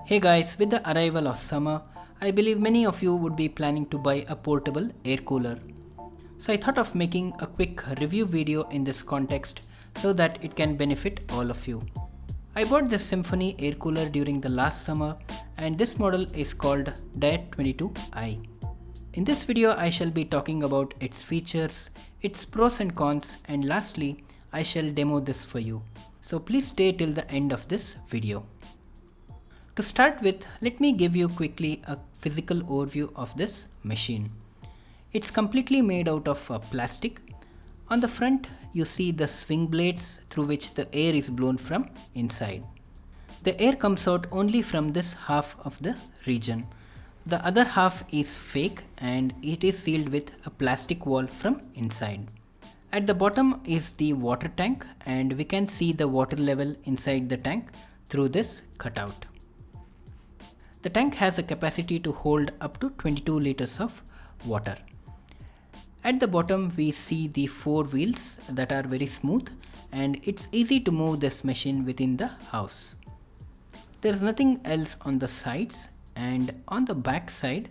Hey guys, with the arrival of summer, I believe many of you would be planning to buy a portable air cooler. So I thought of making a quick review video in this context so that it can benefit all of you. I bought this Symphony air cooler during the last summer and this model is called Diet 22i. In this video I shall be talking about its features, its pros and cons, and lastly I shall demo this for you. So please stay till the end of this video. To start with, let me give you quickly a physical overview of this machine. It's completely made out of plastic. On the front, you see the swing blades through which the air is blown from inside. The air comes out only from this half of the region. The other half is fake and it is sealed with a plastic wall from inside. At the bottom is the water tank and we can see the water level inside the tank through this cutout. The tank has a capacity to hold up to 22 liters of water. At the bottom we see the 4 wheels that are very smooth and it's easy to move this machine within the house. There is nothing else on the sides, and on the back side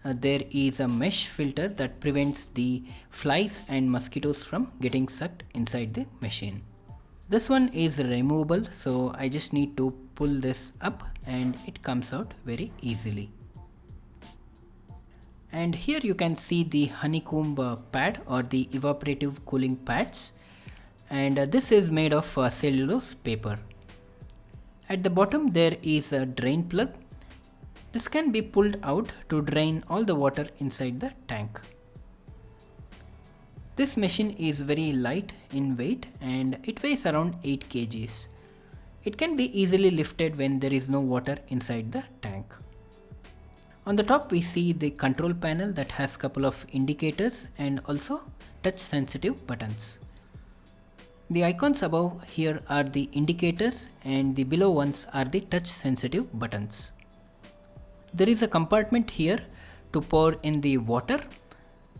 there is a mesh filter that prevents the flies and mosquitoes from getting sucked inside the machine. This one is removable, so I just need to pull this up and it comes out very easily. And here you can see the honeycomb pad or the evaporative cooling pads, and this is made of cellulose paper. At the bottom there is a drain plug. This can be pulled out to drain all the water inside the tank. This machine is very light in weight and it weighs around 8 kgs. It can be easily lifted when there is no water inside the tank. On the top we see the control panel that has couple of indicators and also touch sensitive buttons. The icons above here are the indicators and the below ones are the touch sensitive buttons. There is a compartment here to pour in the water,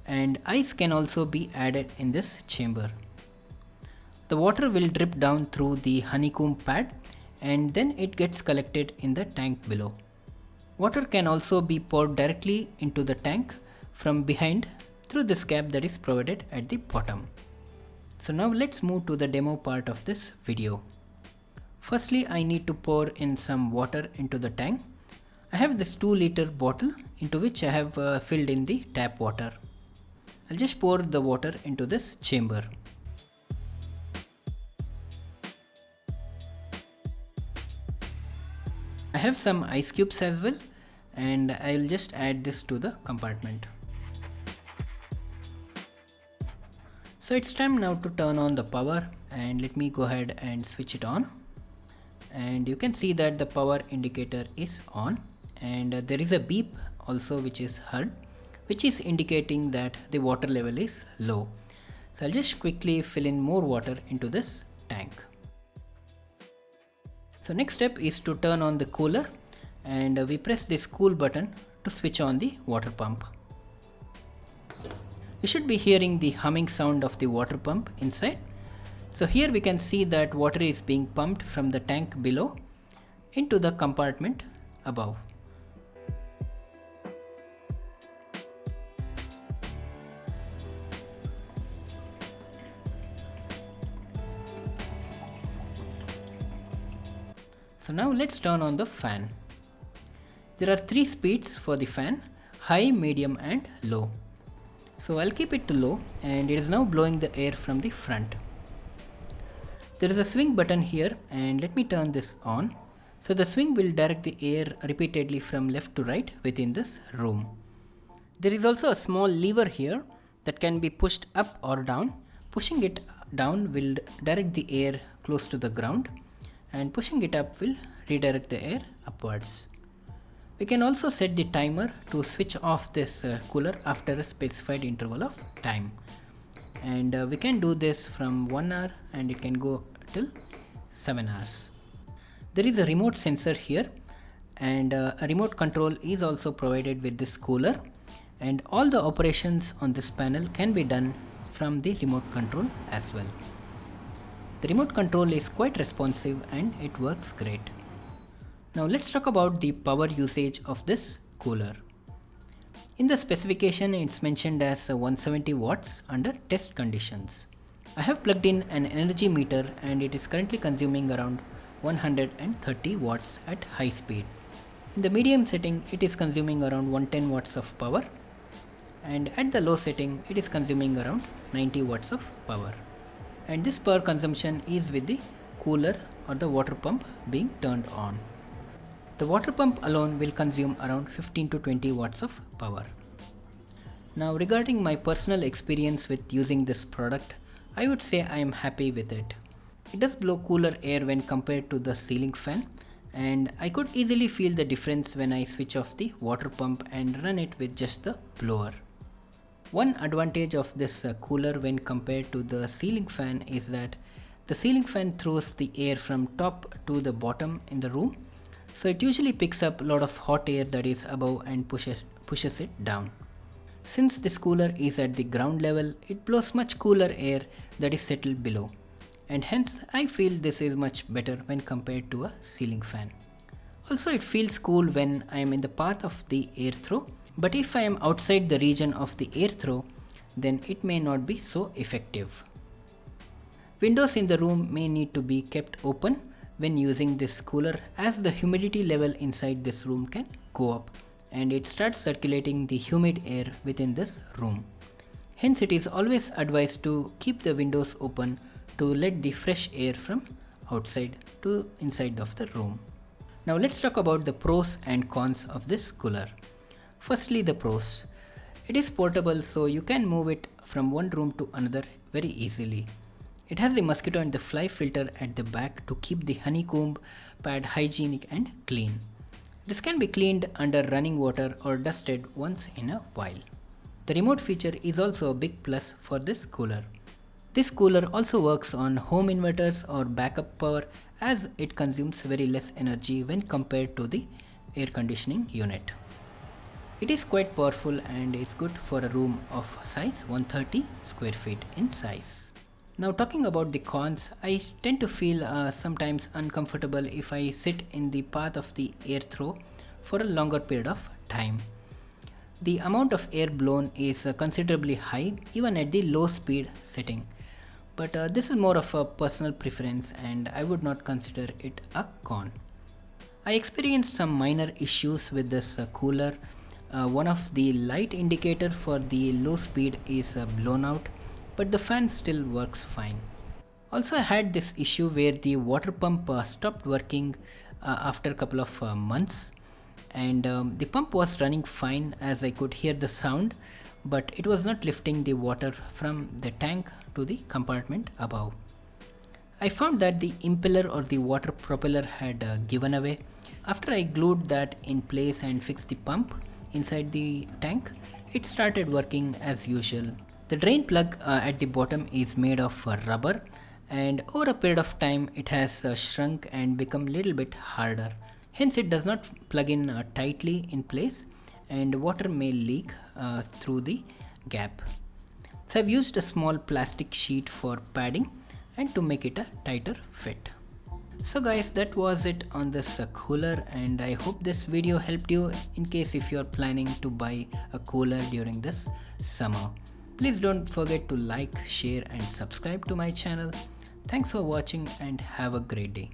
and ice can also be added in this chamber. The water will drip down through the honeycomb pad and then it gets collected in the tank below. Water can also be poured directly into the tank from behind through this cap that is provided at the bottom. So now let's move to the demo part of this video. Firstly, I need to pour in some water into the tank. I have this 2-liter bottle into which I have filled in the tap water. I'll just pour the water into this chamber. I have some ice cubes as well, and I will just add this to the compartment. So it's time now to turn on the power, and let me go ahead and switch it on. And you can see that the power indicator is on, and there is a beep also which is heard, which is indicating that the water level is low. So I'll just quickly fill in more water into this tank. So next step is to turn on the cooler, and we press this cool button to switch on the water pump. You should be hearing the humming sound of the water pump inside. So here we can see that water is being pumped from the tank below into the compartment above. So now let's turn on the fan. There are 3 speeds for the fan: high, medium and low. So I'll keep it to low, and it is now blowing the air from the front. There is a swing button here, and let me turn this on. So the swing will direct the air repeatedly from left to right within this room. There is also a small lever here that can be pushed up or down. Pushing it down will direct the air close to the ground, and pushing it up will redirect the air upwards. We can also set the timer to switch off this cooler after a specified interval of time, and we can do this from 1 hour and it can go till 7 hours. There is a remote sensor here, and a remote control is also provided with this cooler, and all the operations on this panel can be done from the remote control as well. The remote control is quite responsive and it works great. Now let's talk about the power usage of this cooler. In the specification, it's mentioned as 170 watts under test conditions. I have plugged in an energy meter and it is currently consuming around 130 watts at high speed. In the medium setting, it is consuming around 110 watts of power, and at the low setting, it is consuming around 90 watts of power. And this power consumption is with the cooler or the water pump being turned on. The water pump alone will consume around 15 to 20 watts of power. Now regarding my personal experience with using this product, I would say I am happy with it. It does blow cooler air when compared to the ceiling fan, and I could easily feel the difference when I switch off the water pump and run it with just the blower. One advantage of this cooler when compared to the ceiling fan is that the ceiling fan throws the air from top to the bottom in the room. So it usually picks up a lot of hot air that is above and pushes it down. Since this cooler is at the ground level, it blows much cooler air that is settled below. And hence I feel this is much better when compared to a ceiling fan. Also, it feels cool when I am in the path of the air throw, but if I am outside the region of the air throw, then it may not be so effective. Windows in the room may need to be kept open when using this cooler, as the humidity level inside this room can go up and it starts circulating the humid air within this room. Hence it is always advised to keep the windows open to let the fresh air from outside to inside of the room. Now let's talk about the pros and cons of this cooler. Firstly, the pros. It is portable, so you can move it from one room to another very easily. It has the mosquito and the fly filter at the back to keep the honeycomb pad hygienic and clean. This can be cleaned under running water or dusted once in a while. The remote feature is also a big plus for this cooler. This cooler also works on home inverters or backup power, as it consumes very less energy when compared to the air conditioning unit. It is quite powerful and is good for a room of size 130 square feet in size. Now talking about the cons, I tend to feel sometimes uncomfortable if I sit in the path of the air throw for a longer period of time. The amount of air blown is considerably high even at the low speed setting, but this is more of a personal preference and I would not consider it a con. I experienced some minor issues with this cooler. One of the light indicator for the low speed is blown out, but the fan still works fine. Also, I had this issue where the water pump stopped working after a couple of months, and the pump was running fine as I could hear the sound, but it was not lifting the water from the tank to the compartment above. I found that the impeller or the water propeller had given away. After I glued that in place and fixed the pump inside the tank, it started working as usual. The drain plug at the bottom is made of rubber, and over a period of time it has shrunk and become a little bit harder. Hence it does not plug in tightly in place and water may leak through the gap. So I've used a small plastic sheet for padding and to make it a tighter fit. So guys, that was it on this cooler, and I hope this video helped you in case if you are planning to buy a cooler during this summer. Please don't forget to like, share and subscribe to my channel. Thanks for watching and have a great day.